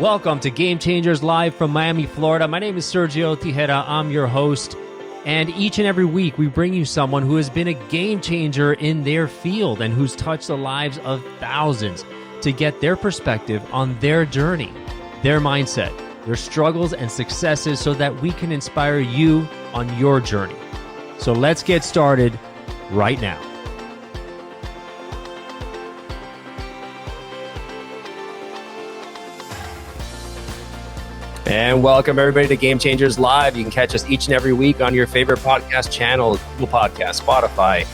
Welcome to Game Changers Live from Miami, Florida. My name is Sergio Tigera. I'm your host. And each and every week, we bring you someone who has been a game changer in their field and who's touched the lives of thousands to get their perspective on their journey, their mindset, their struggles and successes so that we can inspire you on your journey. So let's get started right now. And welcome everybody to Game Changers Live. You can catch us each and every week on your favorite podcast channel, Google Podcast, Spotify,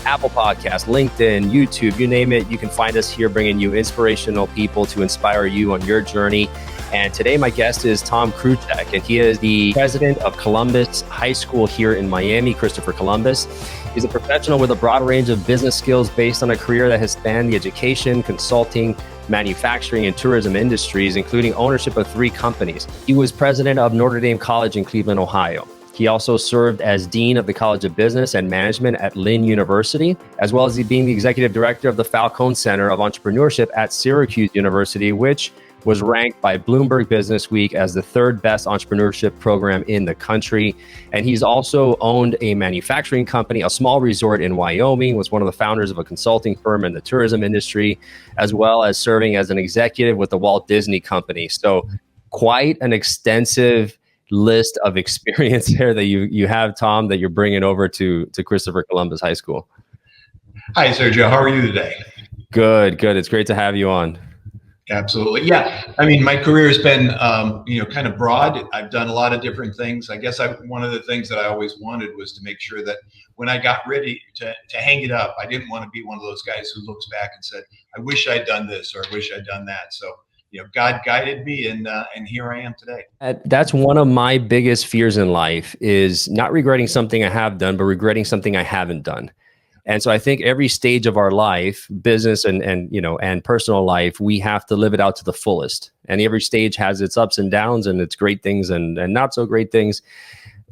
Apple Podcast, LinkedIn, YouTube, you name it. You can find us here bringing you inspirational people to inspire you on your journey. And today my guest is Tom Kruzack, and he is the president of Columbus High School here in Miami, Christopher Columbus. He's a professional with a broad range of business skills based on a career that has spanned the education, consulting, manufacturing, and tourism industries, including ownership of 3 companies. He was president of Notre College in Cleveland, Ohio. He also served as dean of the College of Business and Management at Lynn University, as well as being the executive director of the Falcone Center of Entrepreneurship at Syracuse University, which was ranked by Bloomberg Business Week as the 3rd best entrepreneurship program in the country. And he's also owned a manufacturing company, a small resort in Wyoming, was one of the founders of a consulting firm in the tourism industry, as well as serving as an executive with the Walt Disney Company. So quite an extensive list of experience there that you have, Tom, that you're bringing over to Christopher Columbus High School. Hi, Sergio. How are you today? Good. It's great to have you on. Absolutely. Yeah. I mean, my career has been, kind of broad. I've done a lot of different things. I guess one of the things that I always wanted was to make sure that when I got ready to hang it up, I didn't want to be one of those guys who looks back and said, I wish I'd done this or I wish I'd done that. So, God guided me and here I am today. That's one of my biggest fears in life is not regretting something I have done, but regretting something I haven't done. And so I think every stage of our life, business and personal life, we have to live it out to the fullest. And every stage has its ups and downs and its great things and not so great things.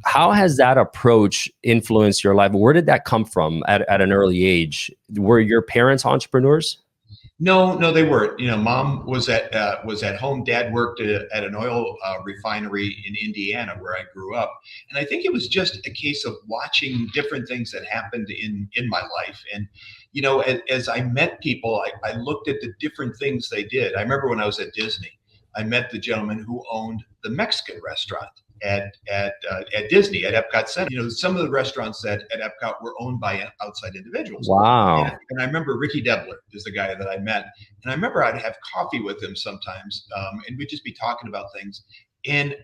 How has that approach influenced your life? Where did that come from at an early age? Were your parents entrepreneurs? No, they weren't. Mom was at home. Dad worked at an oil refinery in Indiana where I grew up. And I think it was just a case of watching different things that happened in my life. And, as I met people, I looked at the different things they did. I remember when I was at Disney, I met the gentleman who owned the Mexican restaurant at Disney, at Epcot Center. Some of the restaurants at Epcot were owned by outside individuals. Wow. And I remember Ricky Debler is the guy that I met. And I remember I'd have coffee with him sometimes, and we'd just be talking about things. And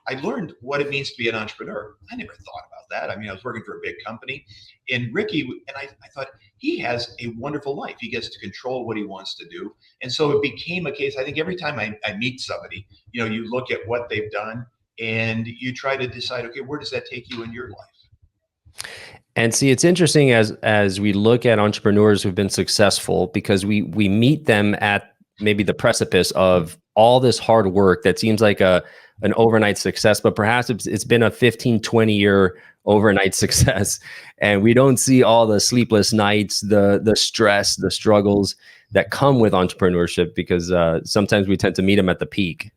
I learned what it means to be an entrepreneur. I never thought about that. I mean, I was working for a big company, and Ricky, and I thought, he has a wonderful life. He gets to control what he wants to do. And so it became a case, I think every time I meet somebody, you look at what they've done, and you try to decide, okay, where does that take you in your life? And see, it's interesting as we look at entrepreneurs who've been successful, because we meet them at maybe the precipice of all this hard work that seems like an overnight success, but perhaps it's been a 15, 20-year overnight success. And we don't see all the sleepless nights, the stress, the struggles that come with entrepreneurship, because sometimes we tend to meet them at the peak.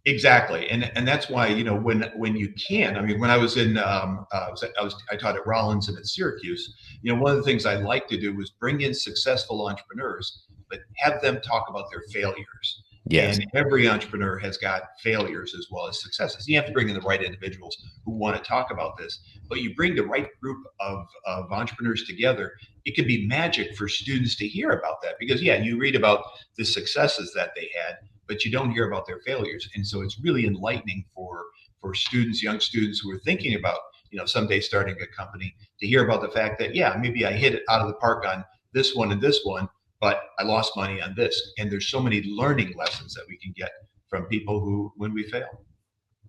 Exactly, and that's why when you can. I mean, when I was in, I taught at Rollins and at Syracuse. One of the things I like to do was bring in successful entrepreneurs, but have them talk about their failures. Yes. And every entrepreneur has got failures as well as successes. You have to bring in the right individuals who want to talk about this, but you bring the right group of entrepreneurs together. It can be magic for students to hear about that, because you read about the successes that they had, but you don't hear about their failures. And so it's really enlightening for students, young students who are thinking about, someday starting a company, to hear about the fact that, maybe I hit it out of the park on this one and this one, but I lost money on this. And there's so many learning lessons that we can get from people who, when we fail.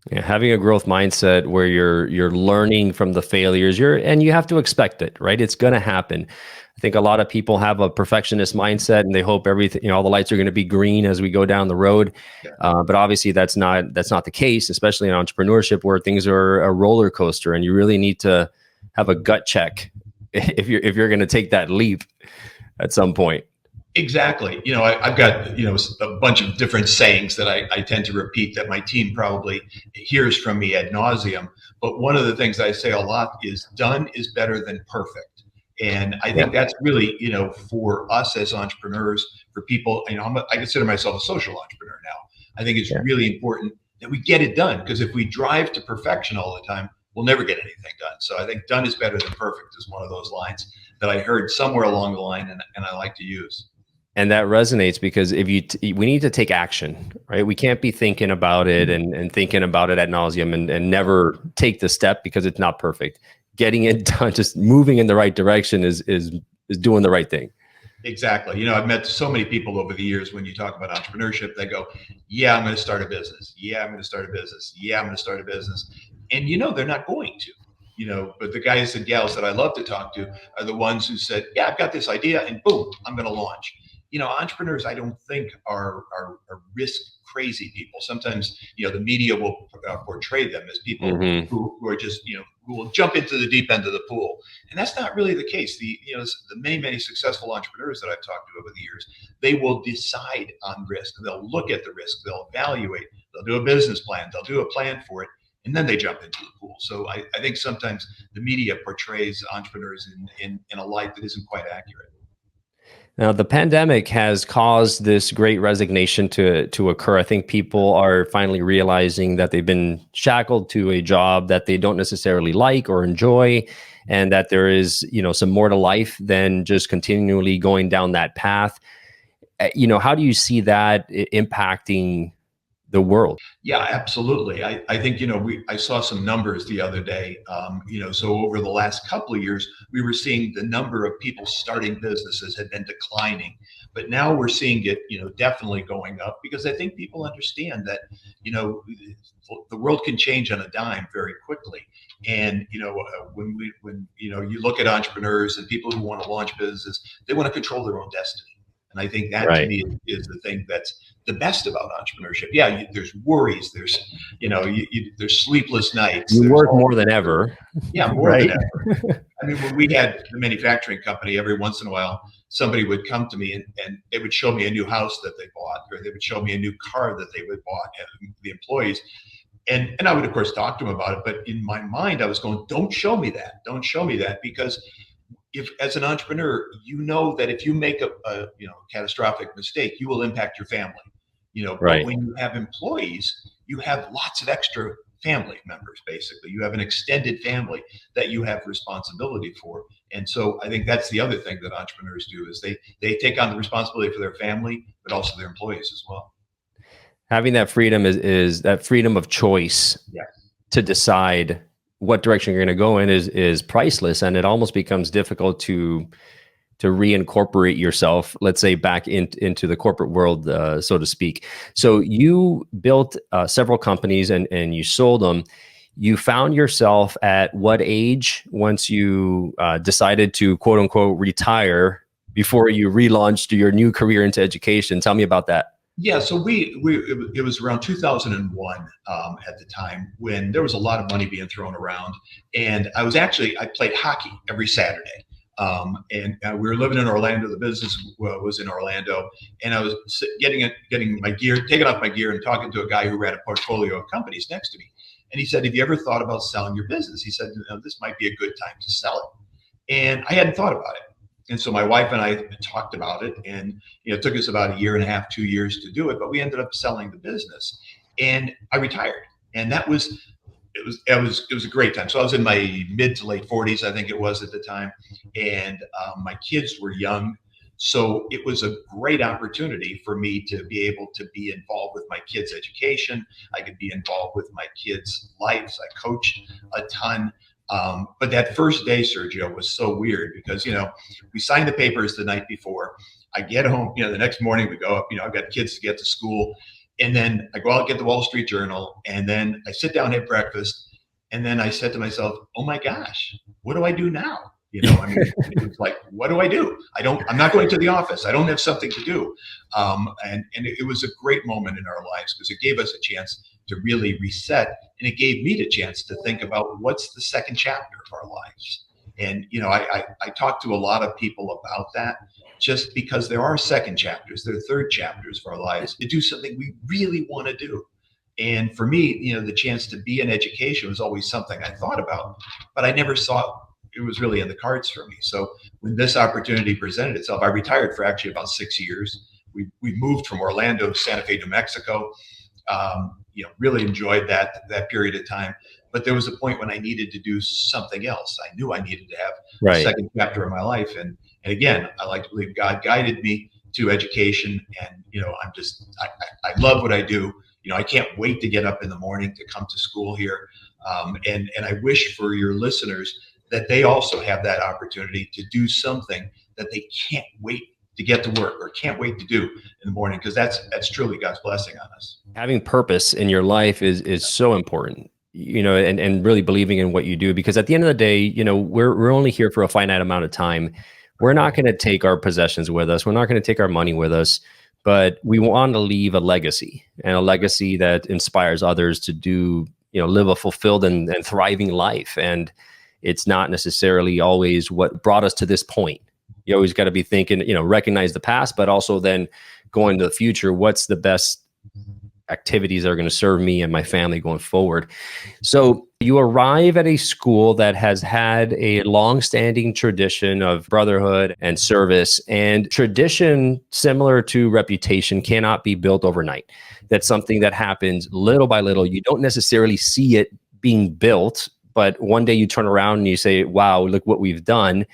Yeah, having a growth mindset where you're learning from the failures, and you have to expect it, right? It's going to happen. I think a lot of people have a perfectionist mindset and they hope everything, all the lights are going to be green as we go down the road. Yeah. But obviously that's not the case, especially in entrepreneurship where things are a roller coaster, and you really need to have a gut check if you're going to take that leap at some point. Exactly. I've got, a bunch of different sayings that I tend to repeat that my team probably hears from me ad nauseum. But one of the things I say a lot is done is better than perfect. And I think that's really, for us as entrepreneurs, for people, I consider myself a social entrepreneur now. I think it's really important that we get it done, because if we drive to perfection all the time, we'll never get anything done. So I think done is better than perfect is one of those lines that I heard somewhere along the line, and I like to use. And that resonates because we need to take action, right? We can't be thinking about it and thinking about it ad nauseum and never take the step because it's not perfect. Getting it done, just moving in the right direction is doing the right thing. Exactly. I've met so many people over the years. When you talk about entrepreneurship, they go, yeah, I'm going to start a business. Yeah, I'm going to start a business. Yeah, I'm going to start a business. And, they're not going to. But the guys and gals that I love to talk to are the ones who said, yeah, I've got this idea and boom, I'm going to launch. Entrepreneurs, I don't think are risk crazy people. Sometimes, the media will portray them as people who are just, who will jump into the deep end of the pool. And that's not really the case. The many successful entrepreneurs that I've talked to over the years, they will decide on risk. They'll look at the risk. They'll evaluate. They'll do a business plan. They'll do a plan for it. And then they jump into the pool. So I think sometimes the media portrays entrepreneurs in a light that isn't quite accurate. Now, the pandemic has caused this great resignation to occur. I think people are finally realizing that they've been shackled to a job that they don't necessarily like or enjoy, and that there is, some more to life than just continually going down that path. How do you see that impacting the world? Yeah, absolutely. I think, I saw some numbers the other day, so over the last couple of years, we were seeing the number of people starting businesses had been declining, but now we're seeing it, definitely going up, because I think people understand that, the world can change on a dime very quickly. And, when you look at entrepreneurs and people who want to launch businesses, they want to control their own destiny. And I think that to me is the thing that's the best about entrepreneurship. Yeah, there's worries, there's there's sleepless nights. You work more than ever. Yeah, more than ever. I mean, when we had the manufacturing company, every once in a while, somebody would come to me and they would show me a new house that they bought, or they would show me a new car that they would bought, the employees. And I would, of course, talk to them about it. But in my mind, I was going, don't show me that. Don't show me that, because if, as an entrepreneur, that if you make a catastrophic mistake, you will impact your family. But when you have employees, you have lots of extra family members. Basically, you have an extended family that you have responsibility for. And so I think that's the other thing that entrepreneurs do, is they take on the responsibility for their family, but also their employees as well. Having that freedom is that freedom of choice to decide what direction you're going to go in is priceless, and it almost becomes difficult to reincorporate yourself, let's say, back into the corporate world, so to speak. So you built several companies and you sold them. You found yourself at what age once you decided to, quote unquote, retire before you relaunched your new career into education? Tell me about that. Yeah, so it was around 2001 at the time, when there was a lot of money being thrown around, and I played hockey every Saturday, and we were living in Orlando. The business was in Orlando, and I was taking off my gear and talking to a guy who ran a portfolio of companies next to me, and he said, "Have you ever thought about selling your business?" He said, "This might be a good time to sell it," and I hadn't thought about it. And so my wife and I talked about it, and it took us about 1.5 to 2 years to do it, but we ended up selling the business, and I retired. And it was a great time. So I was in my mid to late 40s, I think it was at the time, and my kids were young. So it was a great opportunity for me to be able to be involved with my kids' education. I could be involved with my kids' lives. I coached a ton. But that first day, Sergio, was so weird, because, we signed the papers the night before. I get home, the next morning we go up, I've got kids to get to school, and then I go out, get the Wall Street Journal, and then I sit down, have breakfast. And then I said to myself, oh my gosh, what do I do now? It was like, what do I do? I'm not going to the office. I don't have something to do. And it was a great moment in our lives, because it gave us a chance to really reset. And it gave me the chance to think about what's the second chapter of our lives. And, I talked to a lot of people about that. just because there are second chapters, there are third chapters of our lives to do something we really want to do. And for me, the chance to be in education was always something I thought about, but I never saw it was really in the cards for me. So when this opportunity presented itself, I retired for actually about 6 years. We moved from Orlando to Santa Fe, New Mexico. Really enjoyed that period of time. But there was a point when I needed to do something else. I knew I needed to have a second chapter of my life. And again, I like to believe God guided me to education. And, I love what I do. I can't wait to get up in the morning to come to school here. And I wish for your listeners that they also have that opportunity to do something that they can't wait to get to work or can't wait to do in the morning, because that's truly God's blessing on us. Having purpose in your life is so important, and really believing in what you do, because at the end of the day, we're only here for a finite amount of time. We're not going to take our possessions with us. We're not going to take our money with us, but we want to leave a legacy, and a legacy that inspires others to do, live a fulfilled and thriving life. And it's not necessarily always what brought us to this point. You always got to be thinking, recognize the past, but also then going to the future. What's the best activities that are going to serve me and my family going forward? So you arrive at a school that has had a long-standing tradition of brotherhood and service, and tradition, similar to reputation, cannot be built overnight. That's something that happens little by little. You don't necessarily see it being built, but one day you turn around and you say, wow, look what we've done.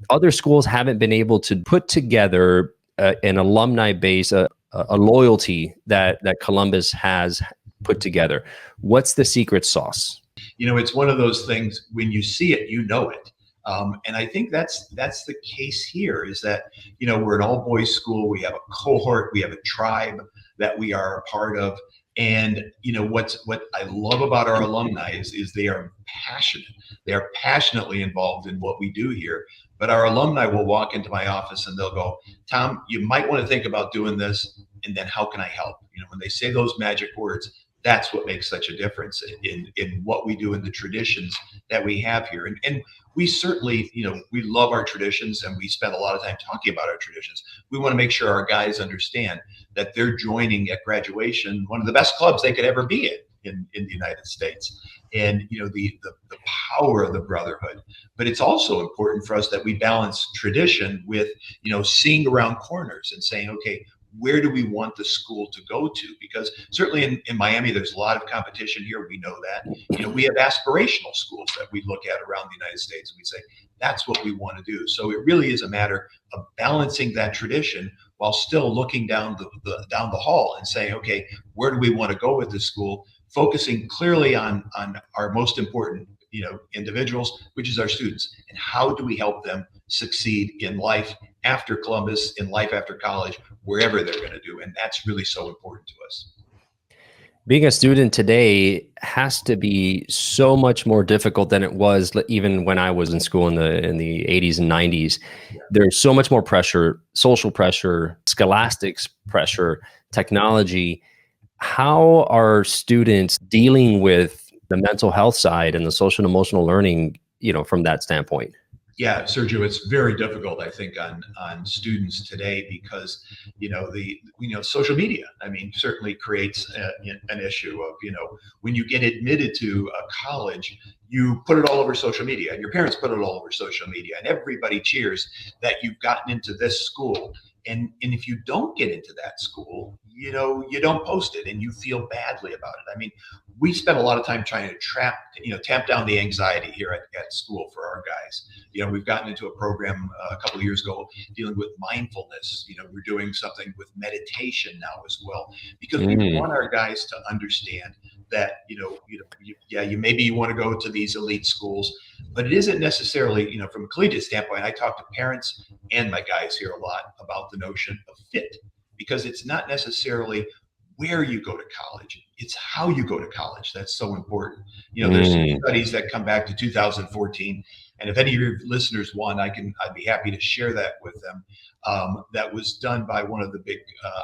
Other schools haven't been able to put together an alumni base, a loyalty that Columbus has put together. What's the secret sauce? It's one of those things, when you see it, you know it. And I think that's the case here, is that, we're an all boys school. We have a cohort, we have a tribe that we are a part of. And, what I love about our alumni is they are passionate. They are passionately involved in what we do here. But our alumni will walk into my office and they'll go, Tom, you might want to think about doing this. And then how can I help? When they say those magic words, that's what makes such a difference in what we do, in the traditions that we have here. And we certainly, we love our traditions, and we spend a lot of time talking about our traditions. We want to make sure our guys understand that they're joining at graduation one of the best clubs they could ever be in the United States. And, the power of the brotherhood. But it's also important for us that we balance tradition with, seeing around corners and saying, okay, where do we want the school to go to? Because certainly in Miami, there's a lot of competition here. We know that. We have aspirational schools that we look at around the United States, and we say, that's what we want to do. So it really is a matter of balancing that tradition while still looking down the hall and saying, okay, where do we want to go with this school? Focusing clearly on our most important, individuals, which is our students, and how do we help them succeed in life after Columbus, in life after college, wherever they're going to do. And that's really so important to us. Being a student today has to be so much more difficult than it was even when I was in school in the 80s and 90s. There's so much more pressure, social pressure, scholastics pressure, technology. How are students dealing with the mental health side and the social and emotional learning, from that standpoint? Yeah, Sergio, it's very difficult, I think, on students today, because, social media, certainly creates an issue of, when you get admitted to a college, you put it all over social media, and your parents put it all over social media, and everybody cheers that you've gotten into this school. And if you don't get into that school, you don't post it and you feel badly about it. We spend a lot of time trying to tamp down the anxiety here at school for our guys. We've gotten into a program a couple of years ago dealing with mindfulness. We're doing something with meditation now as well, because we want our guys to understand that, maybe you want to go to these elite schools, but it isn't necessarily, from a collegiate standpoint. I talk to parents and my guys here a lot about the notion of fit, because it's not necessarily where you go to college, it's how you go to college. That's so important. There's some studies that come back to 2014. And if any of your listeners want, I'd be happy to share that with them. That was done by one of the big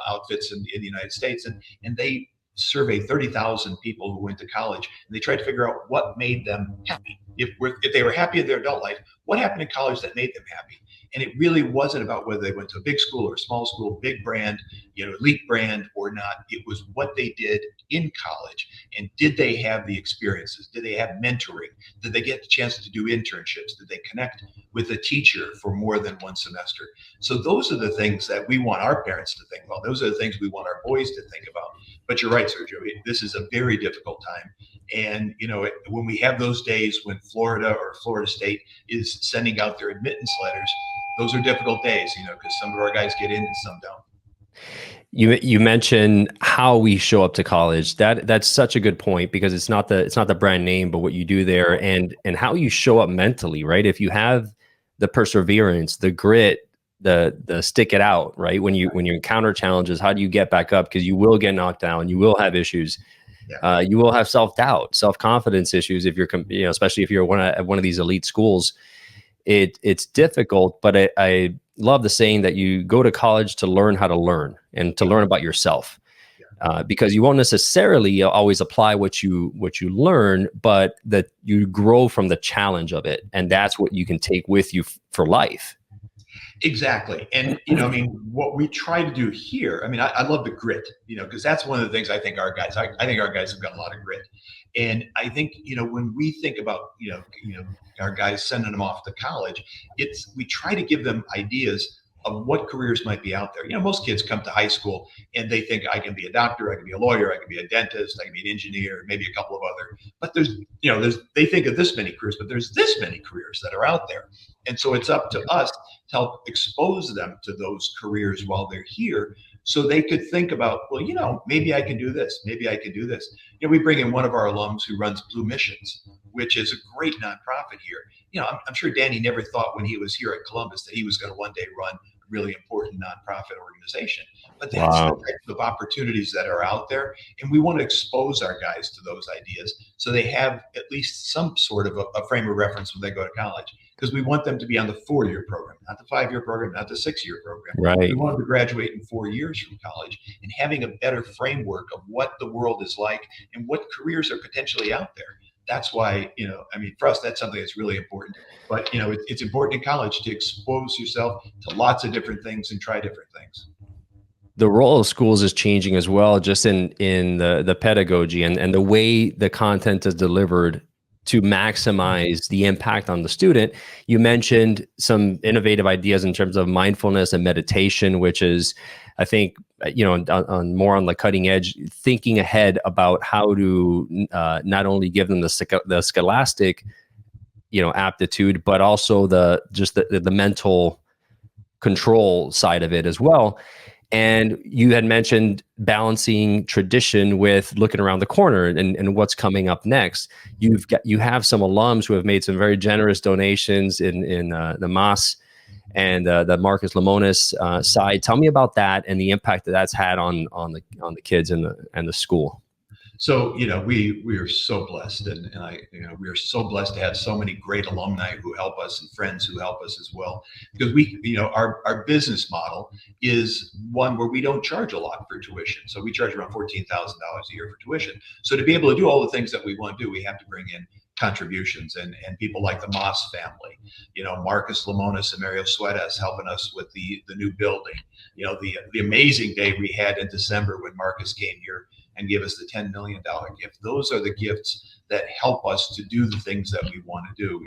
outfits in the United States. And they surveyed 30,000 people who went to college, and they tried to figure out what made them happy. If they were happy in their adult life, what happened in college that made them happy? And it really wasn't about whether they went to a big school or a small school, big brand, elite brand or not. It was what they did in college. And did they have the experiences? Did they have mentoring? Did they get the chance to do internships? Did they connect with a teacher for more than one semester? So those are the things that we want our parents to think about. Those are the things we want our boys to think about. But you're right, Sergio, this is a very difficult time. And, when we have those days when Florida or Florida State is sending out their admittance letters, those are difficult days, because some of our guys get in and some don't. You mentioned how we show up to college. That's such a good point, because it's not the brand name, but what you do there and how you show up mentally, right? If you have the perseverance, the grit, the stick it out, right? When you encounter challenges, how do you get back up? Because you will get knocked down, you will have issues. Yeah. You will have self-doubt, self-confidence issues if you're, especially if you're at one of these elite schools. It's difficult, but I love the saying that you go to college to learn how to learn and to learn about yourself, because you won't necessarily always apply what you learn, but that you grow from the challenge of it, and that's what you can take with you for life. Exactly. And, what we try to do here, I love the grit, because that's one of the things I think our guys have got a lot of grit. And I think, when we think about, our guys sending them off to college, we try to give them ideas of what careers might be out there. Most kids come to high school and they think I can be a doctor, I can be a lawyer, I can be a dentist, I can be an engineer, maybe a couple of other, but they think of this many careers, but there's this many careers that are out there. And so it's up to us to help expose them to those careers while they're here, so they could think about, well, maybe I can do this, maybe I can do this. We bring in one of our alums who runs Blue Missions, which is a great nonprofit here. I'm sure Danny never thought when he was here at Columbus that he was going to one day run a really important nonprofit organization. But that's the types of opportunities that are out there. And we want to expose our guys to those ideas so they have at least some sort of a frame of reference when they go to college. Because we want them to be on the 4-year program, not the 5-year program, not the 6-year program. Right. We want them to graduate in 4 years from college and having a better framework of what the world is like and what careers are potentially out there. That's why, for us, that's something that's really important. But, it's important in college to expose yourself to lots of different things and try different things. The role of schools is changing as well, just in the pedagogy and the way the content is delivered to maximize the impact on the student. You mentioned some innovative ideas in terms of mindfulness and meditation, which is, I think, on more on the cutting edge, thinking ahead about how to not only give them the scholastic, aptitude, but also the mental control side of it as well. And you had mentioned balancing tradition with looking around the corner and what's coming up next. You have some alums who have made some very generous donations in the Mas and the Marcus Lemonis side. Tell me about that and the impact that that's had on the kids and the school. So, we are so blessed, and we are so blessed to have so many great alumni who help us and friends who help us as well. Because our business model is one where we don't charge a lot for tuition. So we charge around $14,000 a year for tuition. So to be able to do all the things that we want to do, we have to bring in contributions and people like the Moss family, Marcus Lemonis and Mario Suedas helping us with the new building, the amazing day we had in December when Marcus came here and give us the $10 million gift. Those are the gifts that help us to do the things that we want to do.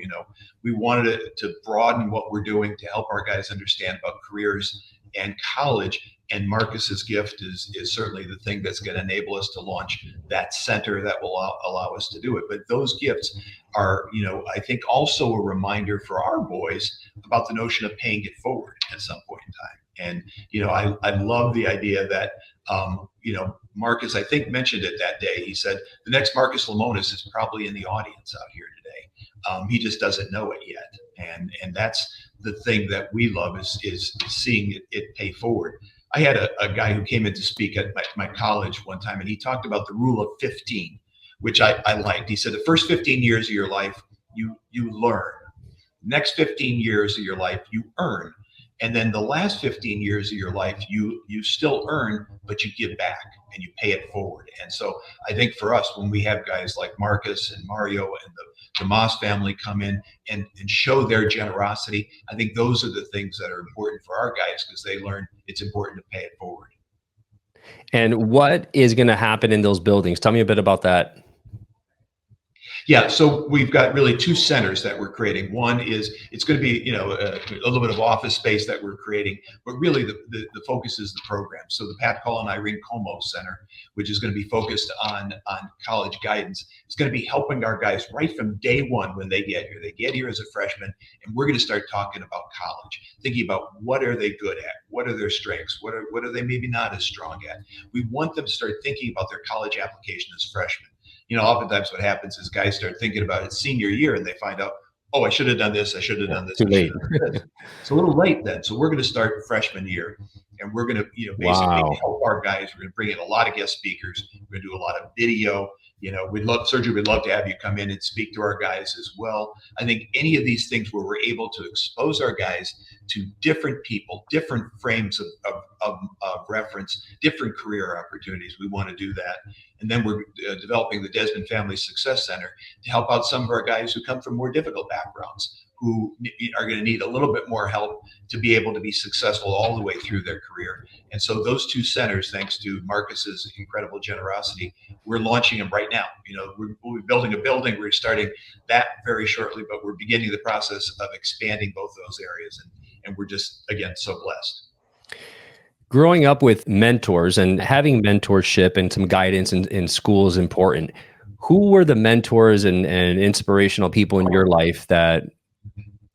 We wanted to broaden what we're doing to help our guys understand about careers and college. And Marcus's gift is certainly the thing that's going to enable us to launch that center that will allow us to do it. But those gifts are, I think also a reminder for our boys about the notion of paying it forward at some point in time. And, I love the idea that, Marcus, I think, mentioned it that day. He said, the next Marcus Lemonis is probably in the audience out here today. He just doesn't know it yet. And that's the thing that we love is seeing it pay forward. I had a guy who came in to speak at my college one time, and he talked about the rule of 15, which I liked. He said, the first 15 years of your life, you learn. Next 15 years of your life, you earn. And then the last 15 years of your life, you still earn, but you give back and you pay it forward. And so I think for us, when we have guys like Marcus and Mario and the Moss family come in and show their generosity, I think those are the things that are important for our guys, because they learn it's important to pay it forward. And what is going to happen in those buildings? Tell me a bit about that. Yeah, so we've got really two centers that we're creating. One is it's going to be, a little bit of office space that we're creating, but really the focus is the program. So the Pat Call and Irene Como Center, which is going to be focused on college guidance, is going to be helping our guys right from day one when they get here. They get here as a freshman, and we're going to start talking about college, thinking about what are they good at, what are their strengths, what are they maybe not as strong at. We want them to start thinking about their college application as freshmen. Oftentimes what happens is guys start thinking about it senior year and they find out, oh, I should have done this, I should have done this. Too late. It's a little late then. So we're going to start freshman year, and we're going to, basically help our guys. We're going to bring in a lot of guest speakers. We're going to do a lot of video. Sergio, we'd love to have you come in and speak to our guys as well. I think any of these things where we're able to expose our guys to different people, different frames of reference, different career opportunities, we want to do that. And then we're developing the Desmond Family Success Center to help out some of our guys who come from more difficult backgrounds, who are going to need a little bit more help to be able to be successful all the way through their career. And so those two centers, thanks to Marcus's incredible generosity, we're launching them right now. We're building a building. We're starting that very shortly, but we're beginning the process of expanding both those areas. And we're just, again, so blessed. Growing up with mentors and having mentorship and some guidance in school is important. Who were the mentors and inspirational people in your life that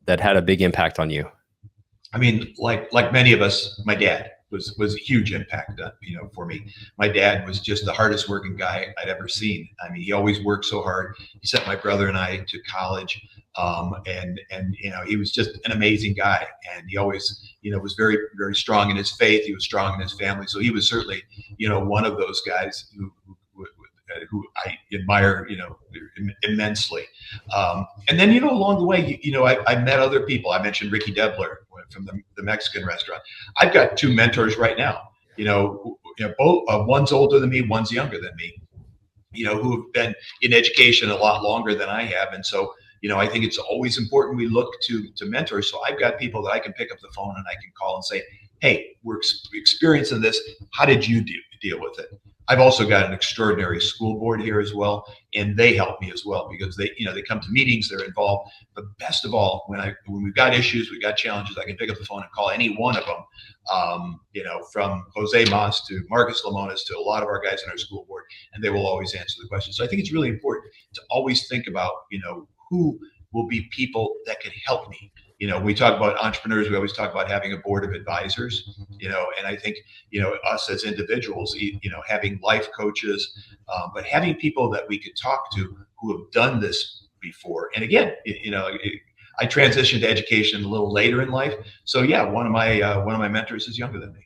had a big impact on you? I mean, like many of us, my dad was a huge impact, for me. My dad was just the hardest working guy I'd ever seen. I mean, he always worked so hard. He sent my brother and I to college, and he was just an amazing guy. And he always, was very, very strong in his faith. He was strong in his family. So he was certainly, one of those guys who I admire, immensely. And then, along the way, I met other people. I mentioned Ricky Debler from the Mexican restaurant. I've got two mentors right now, both one's older than me, one's younger than me, who have been in education a lot longer than I have. And so, I think it's always important we look to mentors. So I've got people that I can pick up the phone and I can call and say, hey, we're experiencing this. How did you deal with it? I've also got an extraordinary school board here as well, and they help me as well because they come to meetings, they're involved. But best of all, when we've got issues, we've got challenges, I can pick up the phone and call any one of them, from Jose Mas to Marcus Lamonas to a lot of our guys in our school board, and they will always answer the question. So I think it's really important to always think about, who will be people that can help me. We talk about entrepreneurs, we always talk about having a board of advisors, and I think, us as individuals, having life coaches, but having people that we could talk to who have done this before. And again, I transitioned to education a little later in life. So yeah, one of my mentors is younger than me.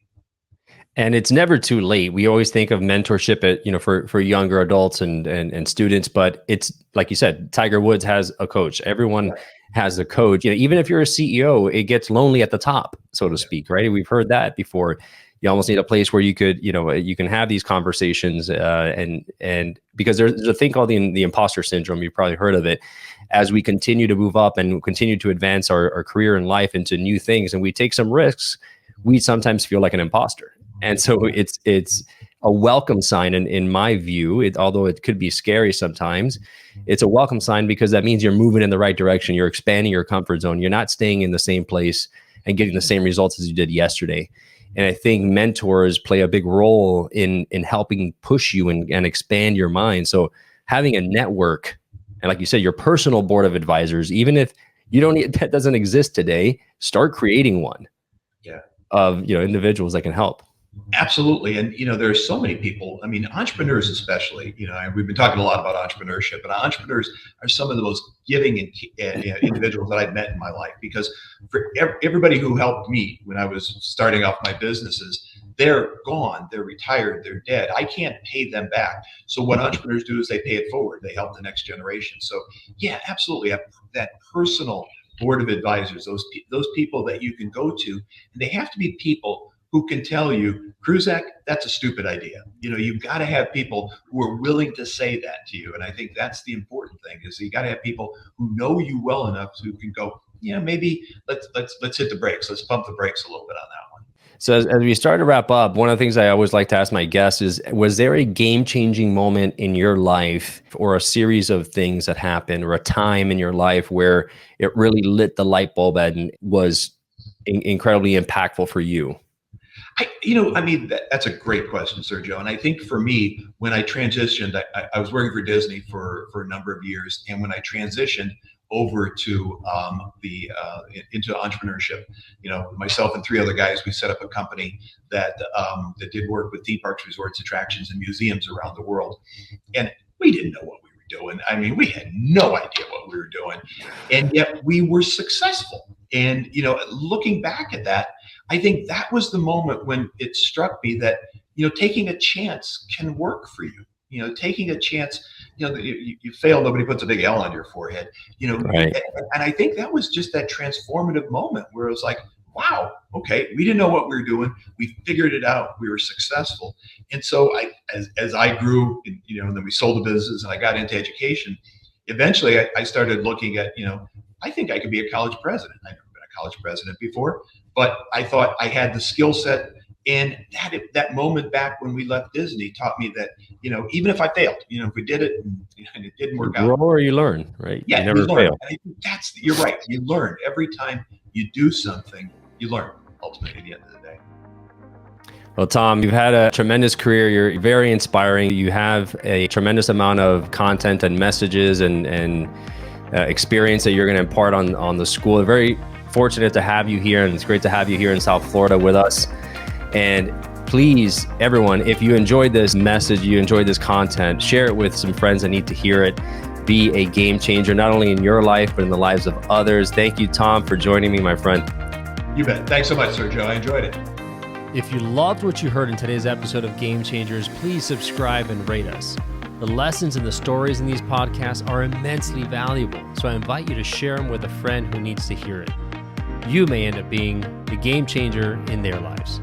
And it's never too late. We always think of mentorship for younger adults and students, but it's like you said, Tiger Woods has a coach. Everyone has a coach. Even if you're a CEO, it gets lonely at the top, so to speak, right? We've heard that before. You almost need a place where you could, you can have these conversations, and because there's a thing called the imposter syndrome. You've probably heard of it. As we continue to move up and continue to advance our career and life into new things, and we take some risks, we sometimes feel like an imposter. And so it's a welcome sign, in my view, although it could be scary sometimes, it's a welcome sign because that means you're moving in the right direction. You're expanding your comfort zone. You're not staying in the same place and getting the same results as you did yesterday. And I think mentors play a big role in helping push you and expand your mind. So having a network, and like you said, your personal board of advisors, even if that doesn't exist today, start creating one of individuals that can help. Absolutely. And, there's so many people, I mean, entrepreneurs especially, and we've been talking a lot about entrepreneurship, but entrepreneurs are some of the most giving individuals that I've met in my life, because for everybody who helped me when I was starting off my businesses, they're gone, they're retired, they're dead. I can't pay them back. So what entrepreneurs do is they pay it forward. They help the next generation. So yeah, absolutely. That personal board of advisors, those people that you can go to, and they have to be people who can tell you, Kruczek, that's a stupid idea. You've got to have people who are willing to say that to you. And I think that's the important thing, is you got to have people who know you well enough who can go, yeah, maybe let's hit the brakes. Let's pump the brakes a little bit on that one. So as we start to wrap up, one of the things I always like to ask my guests is, was there a game-changing moment in your life, or a series of things that happened, or a time in your life where it really lit the light bulb and was incredibly impactful for you? That's a great question, Sergio. And I think for me, when I transitioned, I was working for Disney for a number of years. And when I transitioned over to into entrepreneurship, myself and 3 other guys, we set up a company that did work with theme parks, resorts, attractions, and museums around the world. And we didn't know what we were doing. We had no idea what we were doing. And yet we were successful. And, looking back at that, I think that was the moment when it struck me that, taking a chance can work for you. Taking a chance, you fail, nobody puts a big L on your forehead, Right. And I think that was just that transformative moment where it was like, wow, okay, we didn't know what we were doing. We figured it out. We were successful. And so as I grew, and then we sold the business and I got into education, eventually I started looking at, I think I could be a college president. I've never been a college president before, but I thought I had the skill set. And that moment back when we left Disney taught me that, even if I failed, if we did it and it didn't work out. You grow or you learn, right? Yeah, you never fail. And I think you're right. You learn every time you do something, you learn ultimately at the end of the day. Well, Tom, you've had a tremendous career. You're very inspiring. You have a tremendous amount of content and messages and experience that you're going to impart on the school. We're very fortunate to have you here, and it's great to have you here in South Florida with us. And please, everyone, if you enjoyed this message, you enjoyed this content, share it with some friends that need to hear it. Be a game changer, not only in your life, but in the lives of others. Thank you, Tom, for joining me, my friend. You bet. Thanks so much, Sergio. I enjoyed it. If you loved what you heard in today's episode of Game Changers, please subscribe and rate us. The lessons and the stories in these podcasts are immensely valuable, so I invite you to share them with a friend who needs to hear it. You may end up being the game changer in their lives.